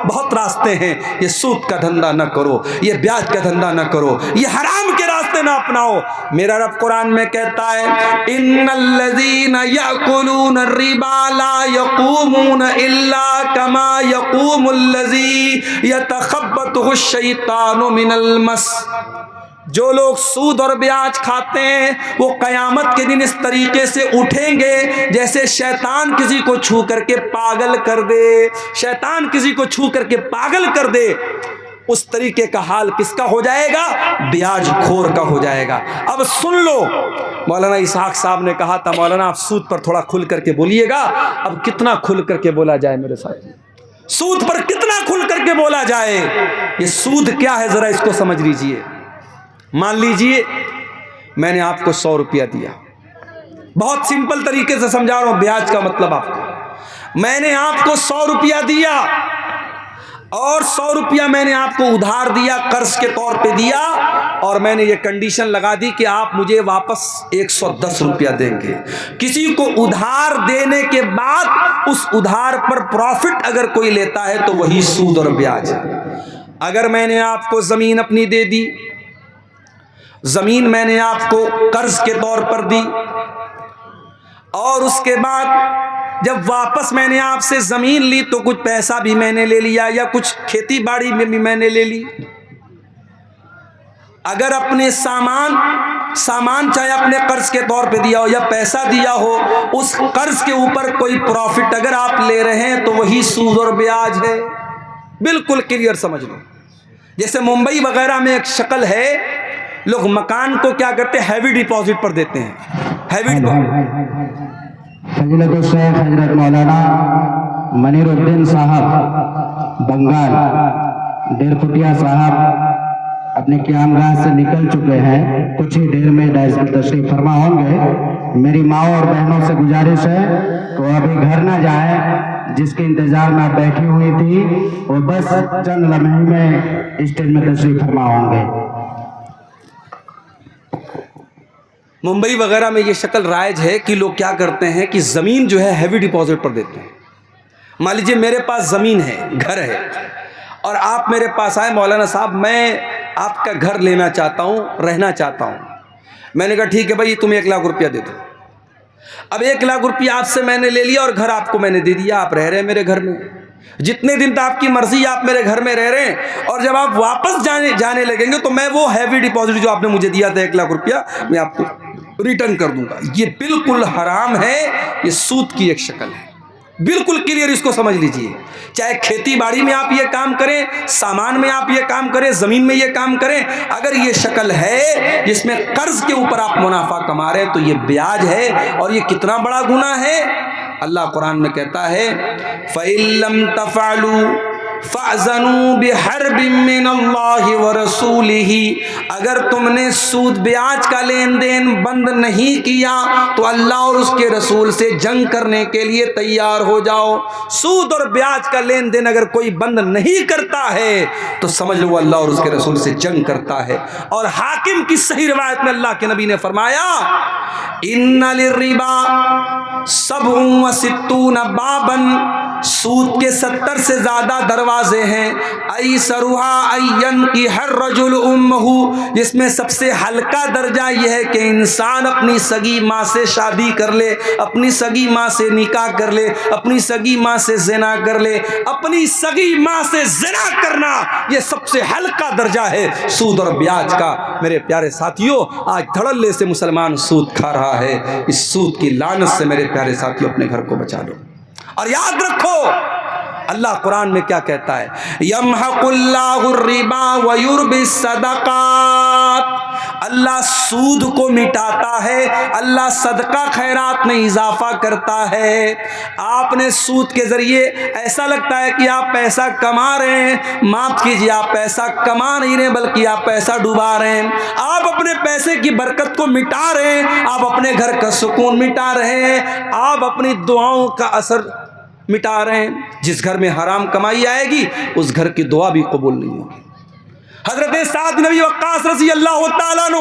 بہت راستے ہیں، یہ سود کا دھندا نہ کرو، یہ بیاج کا دھندا نہ کرو، یہ حرام کے راستے نہ اپناؤ۔ میرا رب قرآن میں کہتا ہے ان الذین یأکلون الربا لا یقومون الا کما یقوم الذی یتخبطہ الشیطان من المس۔ جو لوگ سود اور بیاج کھاتے ہیں وہ قیامت کے دن اس طریقے سے اٹھیں گے جیسے شیطان کسی کو چھو کر کے پاگل کر دے، شیطان کسی کو چھو کر کے پاگل کر دے، اس طریقے کا حال کس کا ہو جائے گا؟ بیاج خور کا ہو جائے گا۔ اب سن لو، مولانا اسحاق صاحب نے کہا تھا مولانا آپ سود پر تھوڑا کھل کر کے بولیے گا۔ اب کتنا کھل کر کے بولا جائے میرے ساتھ؟ سود پر کتنا کھل کر کے بولا جائے؟ یہ سود کیا ہے ذرا اس کو سمجھ لیجئے۔ مان لیجئے میں نے آپ کو 100 روپیہ دیا، بہت سمپل طریقے سے سمجھا رہا ہوں بیاج کا مطلب آپ کو۔ میں نے آپ کو 100 روپیہ دیا اور 100 روپیہ میں نے آپ کو ادھار دیا، قرض کے طور پہ دیا، اور میں نے یہ کنڈیشن لگا دی کہ آپ مجھے واپس 110 روپیہ دیں گے۔ کسی کو ادھار دینے کے بعد اس ادھار پر پروفٹ اگر کوئی لیتا ہے تو وہی سود اور بیاج ہے۔ اگر میں نے آپ کو زمین اپنی دے دی، زمین میں نے آپ کو قرض کے طور پر دی، اور اس کے بعد جب واپس میں نے آپ سے زمین لی تو کچھ پیسہ بھی میں نے لے لیا یا کچھ کھیتی باڑی میں بھی میں نے لے لی۔ اگر اپنے سامان چاہے اپنے قرض کے طور پہ دیا ہو یا پیسہ دیا ہو، اس قرض کے اوپر کوئی پروفٹ اگر آپ لے رہے ہیں تو وہی سود اور بیاج ہے۔ بالکل کلیئر سمجھ لو۔ جیسے ممبئی وغیرہ میں ایک شکل ہے، لوگ مکان کو کیا کرتے ہیں؟ ہیوی ڈپازٹ پر دیتے ہیں۔ ہیوی فضیلت الشیخ حضرت مولانا منیر الدین صاحب بنگال ڈیر پٹیا صاحب اپنے قیامگاہ سے نکل چکے ہیں، کچھ ہی دیر میں تشریف فرما ہوں گے۔ میری ماؤں اور بہنوں سے گزارش ہے کہ وہ ابھی گھر نہ جائیں، جس کے انتظار میں بیٹھی ہوئی تھی وہ بس چند لمحے میں اسٹیج میں تشریف فرما ہوں گے۔ ممبئی وغیرہ میں یہ شکل رائج ہے کہ لوگ کیا کرتے ہیں کہ زمین جو ہے ہیوی ڈپازٹ پر دیتے ہیں۔ مان لیجیے میرے پاس زمین ہے، گھر ہے، اور آپ میرے پاس آئے مولانا صاحب میں آپ کا گھر لینا چاہتا ہوں، رہنا چاہتا ہوں۔ میں نے کہا ٹھیک ہے بھائی تمہیں 1 لاکھ روپیہ دے دو۔ اب 1 لاکھ روپیہ آپ سے میں نے لے لیا اور گھر آپ کو میں نے دے دیا، آپ رہ رہے ہیں میرے گھر میں، جتنے دن تک آپ کی مرضی آپ میرے گھر میں رہ رہے ہیں، اور جب آپ واپس جانے لگیں گے تو میں وہ ہیوی ڈپازٹ جو آپ نے مجھے دیا تھا 1 لاکھ روپیہ میں آپ کو ریٹرن کر دوں گا۔ یہ بالکل حرام ہے، یہ سود کی ایک شکل ہے۔ بالکل کلیئر اس کو سمجھ لیجئے۔ چاہے کھیتی باڑی میں آپ یہ کام کریں، سامان میں آپ یہ کام کریں، زمین میں یہ کام کریں، اگر یہ شکل ہے جس میں قرض کے اوپر آپ منافع کما رہے ہیں تو یہ بیاج ہے، اور یہ کتنا بڑا گناہ ہے۔ اللہ قرآن میں کہتا ہے فَإِن لَّمْ تَفْعَلُوا فَأْذَنُوا بِحَرْبٍ مِّنَ اللَّهِ وَرَسُولِهِ، اگر تم نے سود بیاج کا لین دین بند نہیں کیا تو اللہ اور اس کے رسول سے جنگ کرنے کے لیے تیار ہو جاؤ۔ سود اور بیاج کا لین دین اگر کوئی بند نہیں کرتا ہے تو سمجھ لو اللہ اور اس کے رسول سے جنگ کرتا ہے۔ اور حاکم کی صحیح روایت میں اللہ کے نبی نے فرمایا اِنَّ لِلرِّبَا 67 بابًا، سود کے 70 سے زیادہ دروازے ہیں، ایسرھا اینکح الرجل امہ، جس میں سب سے ہلکا درجہ یہ ہے کہ انسان اپنی سگی ماں سے شادی کر لے، اپنی سگی ماں سے نکاح کر لے، اپنی سگی ماں سے زنا کر لے۔ اپنی سگی ماں سے زنا کرنا یہ سب سے ہلکا درجہ ہے سود اور بیاج کا۔ میرے پیارے ساتھیوں، آج دھڑلے سے مسلمان سود کھا رہا ہے، اس سود کی لعنت سے میرے پیارے ساتھیوں اپنے گھر کو بچا لو۔ اور یاد رکھو اللہ قرآن میں کیا کہتا ہے، یمحق اللہ الربا ویربی الصدقات، اللہ سود کو مٹاتا ہے، اللہ صدقہ خیرات میں اضافہ کرتا ہے۔ آپ نے سود کے ذریعے ایسا لگتا ہے کہ آپ پیسہ کما رہے ہیں، معاف کیجیے آپ پیسہ کما نہیں رہے بلکہ آپ پیسہ ڈوبا رہے ہیں۔ آپ اپنے پیسے کی برکت کو مٹا رہے ہیں، آپ اپنے گھر کا سکون مٹا رہے ہیں، آپ اپنی دعاؤں کا اثر مٹا رہے ہیں۔ جس گھر میں حرام کمائی آئے گی اس گھر کی دعا بھی قبول نہیں ہوگی۔ حضرت سعد بن ابی وقاص رضی اللہ تعالیٰ عنہ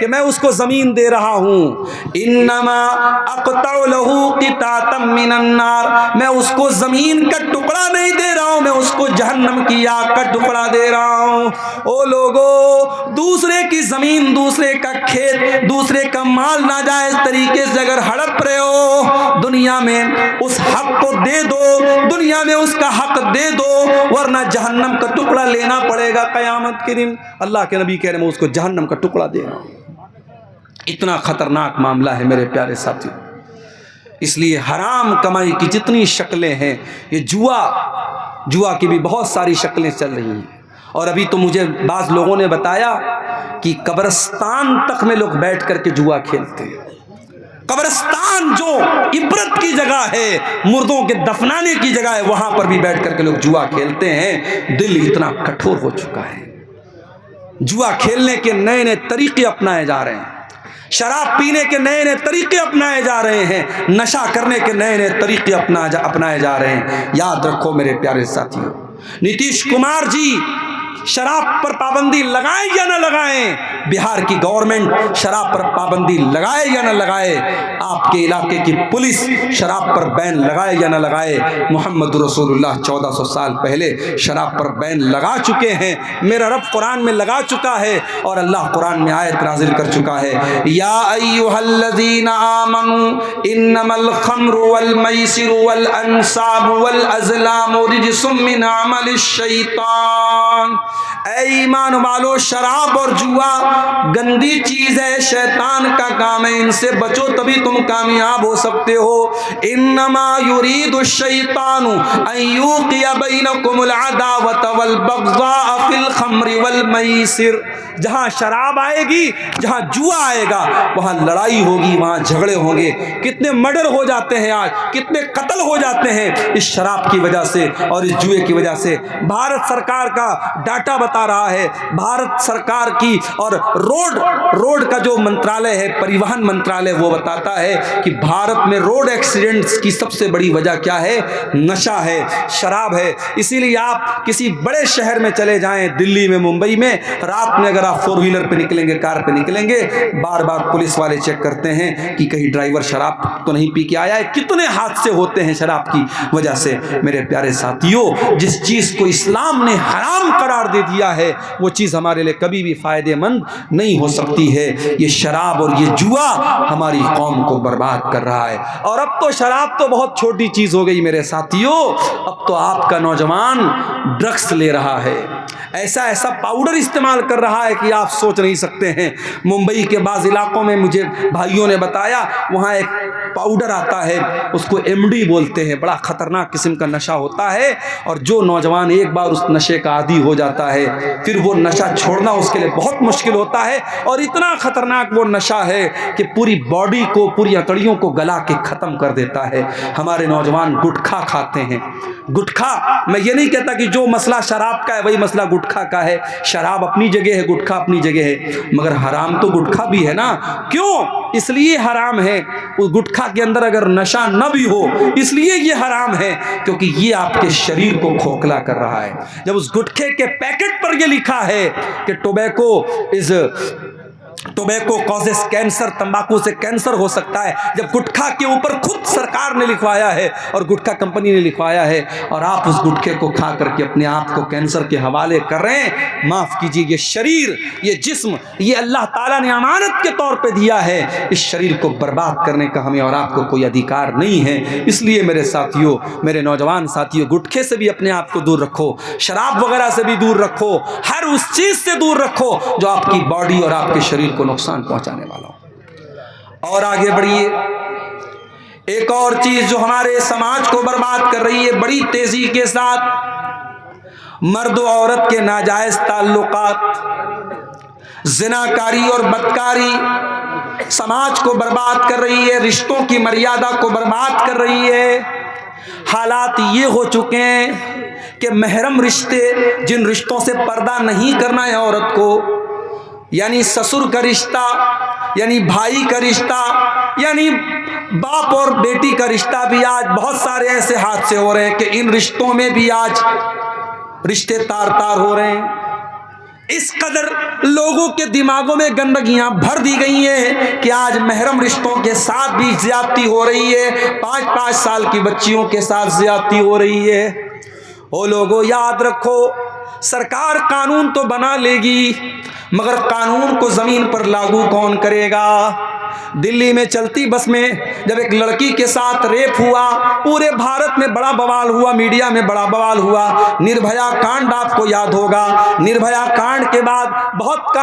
کہ میں اس کو زمین دے رہا ہوں، انما اقطع له قطعة من النار، میں اس کو زمین کا ٹکڑا نہیں دے رہا ہوں، میں اس کو جہنم کی آگ کا ٹکڑا دے رہا ہوں۔ او لوگو، دوسرے کی زمین، دوسرے کا کھیت، دوسرے کا مال ناجائز طریقے سے اگر ہڑپ رہے ہو، دنیا میں اس حق کو دے دو، دنیا میں اس کا حق دے دو، ورنہ جہنم کا ٹکڑا لینا پڑے گا قیامت کے دن۔ اللہ کے نبی کہہ رہے ہیں میں اس کو جہنم کا ٹکڑا دے رہا ہوں۔ اتنا خطرناک معاملہ ہے میرے پیارے ساتھیوں۔ اس لیے حرام کمائی کی جتنی شکلیں ہیں، یہ جوا کی بھی بہت ساری شکلیں چل رہی ہیں، اور ابھی تو مجھے بعض لوگوں نے بتایا کہ قبرستان تک میں لوگ بیٹھ کر کے جوا کھیلتے ہیں۔ قبرستان جو عبرت کی جگہ ہے، مردوں کے دفنانے کی جگہ ہے، وہاں پر بھی بیٹھ کر کے لوگ جوا کھیلتے ہیں۔ دل اتنا کٹھور ہو چکا ہے، جوا کھیلنے کے نئے نئے طریقے اپنائے جا رہے ہیں، شراب پینے کے نئے نئے طریقے اپنائے جا رہے ہیں، نشہ کرنے کے نئے نئے طریقے اپنائے جا رہے ہیں۔ یاد رکھو میرے پیارے ساتھیوں، نتیش کمار جی شراب پر پابندی لگائیں یا نہ لگائیں، بہار کی گورنمنٹ شراب پر پابندی لگائے یا نہ لگائے، آپ کے علاقے کی پولیس شراب پر بین لگائے یا نہ لگائے، محمد رسول اللہ 1400 سال پہلے شراب پر بین لگا چکے ہیں، میرا رب قرآن میں لگا چکا ہے، اور اللہ قرآن میں آیت نازل کر چکا ہے، یا ایھا الذین آمنوا انما الخمر والمیسر والانصاب والازلام رجس من عمل الشیطان۔ اے ایمان والو، شراب اور جوا گندی چیز ہے، شیطان کا کام ہے، ان سے بچو تبھی تم کامیاب ہو سکتے ہو۔ انما یرید الشیطان ان یوقع بینکم العداوۃ والبغضاء فی الخمر والمیسر۔ جہاں شراب آئے گی، جہاں جوا آئے گا، وہاں لڑائی ہوگی، وہاں جھگڑے ہوں گے۔ کتنے مرڈر ہو جاتے ہیں آج، کتنے قتل ہو جاتے ہیں اس شراب کی وجہ سے اور اس جوئے کی وجہ سے۔ بھارت سرکار کا ڈاٹا بتا رہا ہے، بھارت سرکار کی اور روڈ کا جو منترالے ہے، پریوہن منترالے، وہ بتاتا ہے کہ بھارت میں روڈ ایکسیڈنٹس کی سب سے بڑی وجہ کیا ہے؟ نشہ ہے، شراب ہے۔ اسی لیے آپ کسی بڑے شہر میں چلے جائیں، دلی میں، ممبئی میں، رات میں اگر آپ 4 ویلر پہ نکلیں گے، کار پہ نکلیں گے، بار بار پولیس والے چیک کرتے ہیں کہ کہیں ڈرائیور شراب تو نہیں پی کے آیا ہے۔ کتنے حادثے ہوتے ہیں شراب کی وجہ سے۔ میرے پیارے ساتھیوں، جس چیز کو اسلام نے حرام قرار دے دیا ہے، وہ چیز ہمارے لیے کبھی بھی فائدہ مند نہیں ہو سکتی ہے۔ یہ شراب اور یہ جوا ہماری قوم کو برباد کر رہا ہے، اور اب تو شراب تو بہت چھوٹی چیز ہو گئی میرے ساتھیوں، اب تو آپ کا نوجوان ڈرگس لے رہا ہے، ایسا پاؤڈر استعمال کر رہا ہے کہ آپ سوچ نہیں سکتے ہیں۔ ممبئی کے بعض علاقوں میں مجھے بھائیوں نے بتایا، وہاں ایک پاؤڈر آتا ہے، اس کو MD بولتے ہیں، بڑا خطرناک قسم کا نشہ ہوتا ہے، اور جو نوجوان ایک بار اس نشے کا عادی ہو جاتا ہے، پھر وہ نشہ چھوڑنا اس کے لیے بہت مشکل ہوتا ہے، اور اتنا خطرناک وہ نشہ ہے کہ پوری باڈی کو، پوری اکڑیوں کو گلا کے ختم کر دیتا ہے۔ ہمارے نوجوان گٹکھا کھاتے ہیں۔ گٹکھا، میں یہ نہیں کہتا کہ جو مسئلہ شراب کا ہے وہی مسئلہ گٹکھا کا ہے، شراب اپنی جگہ ہے، گٹکھا اپنی جگہ ہے، مگر حرام تو گٹکھا بھی ہے نا۔ کیوں؟ اس لیے حرام ہے، اس گٹکھا کے اندر اگر نشہ نہ بھی ہو اس لیے یہ حرام ہے، کیونکہ یہ آپ کے شریر کو کھوکھلا کر رہا ہے۔ جب اس گٹکھے کے پیکٹ پر یہ لکھا ہے کہ ٹوبیکو کازز کینسر، تمباکو سے کینسر ہو سکتا ہے، جب گٹکھا کے اوپر خود سرکار نے لکھوایا ہے اور گٹکھا کمپنی نے لکھوایا ہے، اور آپ اس گٹکھے کو کھا کر کے اپنے آپ کو کینسر کے حوالے کر رہے ہیں، معاف کیجیے، یہ شریر، یہ جسم، یہ اللہ تعالیٰ نے امانت کے طور پہ دیا ہے، اس شریر کو برباد کرنے کا ہمیں اور آپ کو کوئی ادھیکار نہیں ہے۔ اس لیے میرے ساتھیوں، میرے نوجوان ساتھیوں، گٹکھے سے بھی اپنے آپ کو دور رکھو، شراب وغیرہ سے بھی دور رکھو، ہر اس چیز سے دور رکھو جو آپ کی باڈی اور آپ کے شریر کو نقصان پہنچانے والا ہو۔ اور آگے بڑھیے، ایک اور چیز جو ہمارے سماج کو برباد کر رہی ہے بڑی تیزی کے ساتھ، مرد و عورت کے ناجائز تعلقات، زناکاری اور بدکاری سماج کو برباد کر رہی ہے، رشتوں کی مریادہ کو برباد کر رہی ہے۔ حالات یہ ہو چکے ہیں کہ محرم رشتے، جن رشتوں سے پردہ نہیں کرنا ہے عورت کو، یعنی سسر کا رشتہ، یعنی بھائی کا رشتہ، یعنی باپ اور بیٹی کا رشتہ، بھی آج بہت سارے ایسے حادثے ہو رہے ہیں کہ ان رشتوں میں بھی آج رشتے تار تار ہو رہے ہیں۔ اس قدر لوگوں کے دماغوں میں گندگیاں بھر دی گئی ہیں کہ آج محرم رشتوں کے ساتھ بھی زیادتی ہو رہی ہے، 5-5 سال کی بچیوں کے ساتھ زیادتی ہو رہی ہے۔ او لوگوں یاد رکھو، سرکار قانون تو بنا لے گی مگر قانون کو زمین پر لاگو کون کرے گا؟ دلی میں چلتی بس میں جب ایک لڑکی کے ساتھ ریپ ہوا، پورے بھارت میں بڑا بوال ہوا، میڈیا میں بڑا بوال ہوا۔ نربھیا کانڈ آپ کو یاد ہوگا، نربھیا کانڈ کے بعد بہت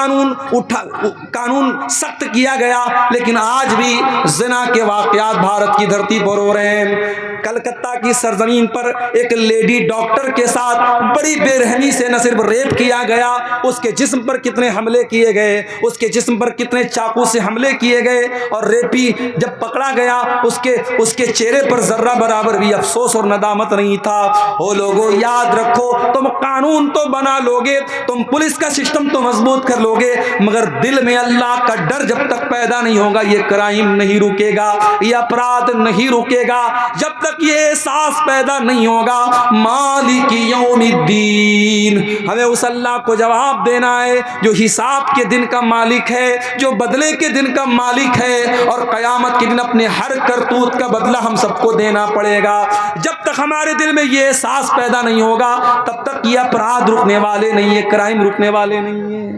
قانون سخت کیا گیا، لیکن آج بھی زنا کے واقعات بھارت کی دھرتی پر ہو رہے ہیں۔ کلکتہ کی سرزمین پر ایک لیڈی ڈاکٹر کے ساتھ بڑی بے رحمی سے نہ صرف ریپ کیا گیا، اس کے جسم پر کتنے حملے کیے گئے، اس کے جسم پر کتنے چاقو سے حملے کیے گئے، اور ریپی جب پکڑا گیا اس کے چہرے پر ذرہ برابر بھی افسوس اور ندامت نہیں تھا۔ او لوگوں یاد رکھو، تم قانون تو بنا لوگے، تم پولیس کا سسٹم تو مضبوط کر لوگے، مگر دل میں اللہ کا ڈر جب تک پیدا نہیں ہوگا یہ کرائم نہیں رکے گا، یہ اپرادھ نہیں رکے گا، جب تک یہ احساس پیدا نہیں ہوگا۔ مالک یوم الدین، ہمیں اس اللہ کو جواب دینا ہے جو حساب کے دن کا مالک ہے، جو بدلے کے دن کا مالک ہے، اور قیامت کے دن اپنے ہر کرتوت کا بدلہ ہم سب کو دینا پڑے گا۔ جب تک ہمارے دل میں یہ احساس پیدا نہیں ہوگا تب تک یہ اپرادھ رکنے والے نہیں ہیں، کرائم رکنے والے نہیں ہیں۔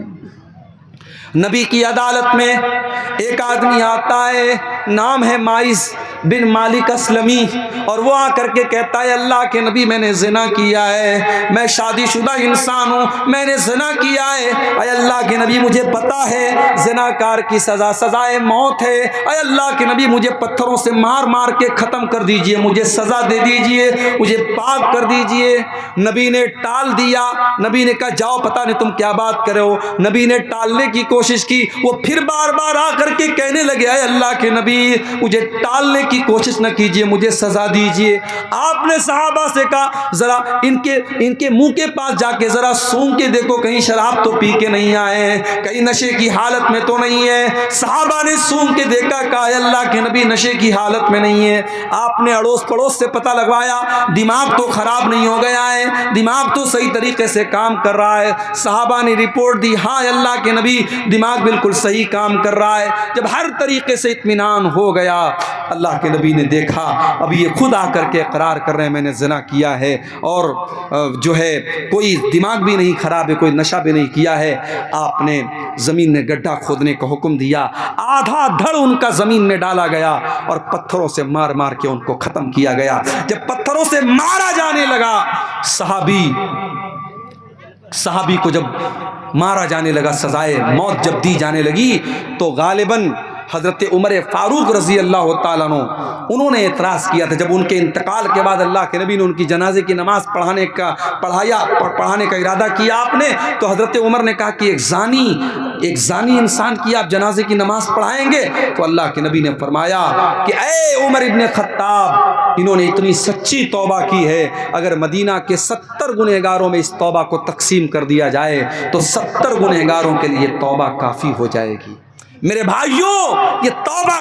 نبی کی عدالت میں ایک آدمی آتا ہے، نام ہے مائز بن مالک اسلمی، اور وہ آ کر کے کہتا ہے اللہ کے نبی میں نے زنا کیا ہے، میں شادی شدہ انسان ہوں، میں نے زنا کیا ہے، اے اللہ کے نبی مجھے پتا ہے زناکار کی سزا سزائے موت ہے، اے اللہ کے نبی مجھے پتھروں سے مار مار کے ختم کر دیجئے، مجھے سزا دے دیجئے، مجھے پاک کر دیجئے۔ نبی نے ٹال دیا، نبی نے کہا جاؤ پتہ نہیں تم کیا بات کرے ہو۔ نبی نے ٹالنے کی کوشش کی، وہ پھر بار بار آ کر کے کہنے لگے اے اللہ کے نبی مجھے ٹالنے کی کوشش نہ کیجئے، مجھے سزا دیجئے۔ آپ نے صحابہ سے کہا ذرا ان کے منہ کے پاس جا کے ذرا سونگھ کے دیکھو کہیں شراب تو پی کے نہیں آئے ہیں، کہیں نشے کی حالت میں تو نہیں ہے۔ صحابہ نے سونگھ کے دیکھا، کہا اے اللہ کے نبی نشے کی حالت میں نہیں ہے۔ آپ نے اڑوس پڑوس سے پتہ لگوایا، دماغ تو خراب نہیں ہو گیا ہے، دماغ تو صحیح طریقے سے کام کر رہا ہے۔ صحابہ نے رپورٹ دی، ہاں اللہ کے نبی دماغ بالکل صحیح کام کر رہا ہے۔ جب ہر طریقے سے اطمینان ہو گیا، اللہ کے نبی نے دیکھا اب یہ خود آ کر کے اقرار کر رہے ہیں میں نے زنا کیا ہے، اور جو ہے کوئی دماغ بھی نہیں خراب ہے، کوئی نشہ بھی نہیں کیا ہے۔ آپ نے زمین میں گڈھا کھودنے کا حکم دیا، آدھا دھڑ ان کا زمین میں ڈالا گیا اور پتھروں سے مار مار کے ان کو ختم کیا گیا۔ جب پتھروں سے مارا جانے لگا، صحابی کو جب مارا جانے لگا، سزائے موت جب دی جانے لگی، تو غالباً حضرت عمر فاروق رضی اللہ تعالیٰ عنہ انہوں نے اعتراض کیا تھا۔ جب ان کے انتقال کے بعد اللہ کے نبی نے ان کی جنازے کی نماز پڑھانے کا ارادہ کیا آپ نے، تو حضرت عمر نے کہا کہ ایک زانی انسان کی آپ جنازے کی نماز پڑھائیں گے؟ تو اللہ کے نبی نے فرمایا کہ اے عمر ابن خطاب، انہوں نے اتنی سچی توبہ کی ہے، اگر مدینہ کے 70 گنہگاروں میں اس توبہ کو تقسیم کر دیا جائے تو 70 گنہگاروں کے لیے توبہ کافی ہو جائے گی۔ میرے بھائیوں، یہ توبہ